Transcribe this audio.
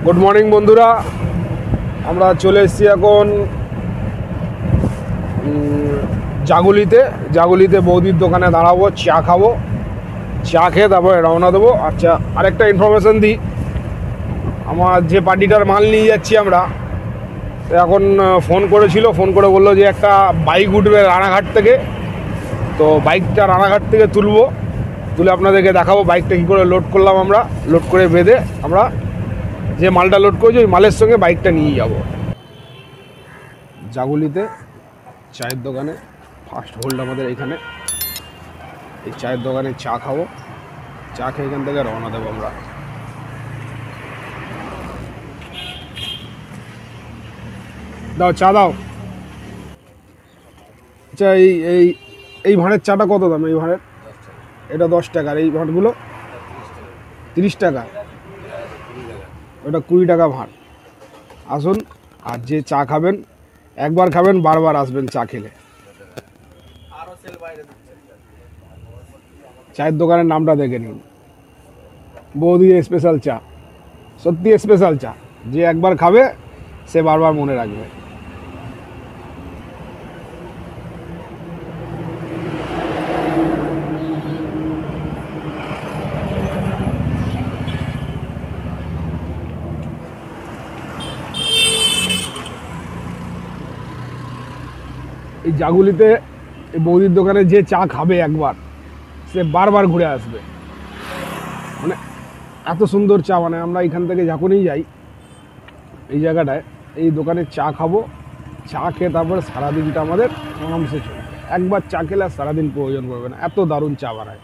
Good morning বন্ধুরা, আমরা চলে এসেছি এখন জাগুলিতে বৌদির দোকানে দাঁড়াবো, চা খাবো, চা খেয়ে তারপরে রওনা দেবো। আচ্ছা, আরেকটা ইনফরমেশান দিই, আমার যে পার্টিটার মাল নিয়ে যাচ্ছি আমরা, এখন ফোন ফোন করে বললো যে একটা বাইক উঠবে রানাঘাট থেকে, তো বাইকটা রানাঘাট থেকে তুলে আপনাদেরকে দেখাবো বাইকটা কী করে লোড করলাম। আমরা লোড করে বেঁধে আমরা যে মালটা লোড করেছি ওই মালের সঙ্গে বাইকটা নিয়ে যাব। জাগুলিতে চায়ের দোকানে ফার্স্ট হোল্ড আমাদের এখানে, এই চায়ের দোকানে চা খাবো, চা খেয়ে এখান থেকে রওনা দেবো আমরা। দাও চা দাও। আচ্ছা, এই ভাঁড়ের চাটা কত দাম? এই ভাঁড়ের এটা 10 টাকা, আর এই ভাঁড়গুলো 30 টাকা, ওটা 20 টাকা ভাঁড়। আসুন, আর যে চা খাবেন একবার খাবেন, বারবার আসবেন চা খেলে। চায়ের দোকানের নামটা দেখে নিন, বৌদি স্পেশাল চা, সত্যি স্পেশাল চা, যে একবার খাবে সে বারবার মনে রাখবে। এই জাগুলিতে এই বৌদির দোকানে যে চা খাবে একবার, সে বারবার ঘুরে আসবে। মানে এত সুন্দর চা, মানে আমরা এখান থেকে যখনই যাই এই জায়গাটায় এই দোকানে চা খাবো, চা খেয়ে তারপরে সারাদিনটা আমাদের আরামসে চলবে। একবার চা খেলে আর সারাদিন প্রয়োজন পড়বে না, এত দারুণ চা বানায়।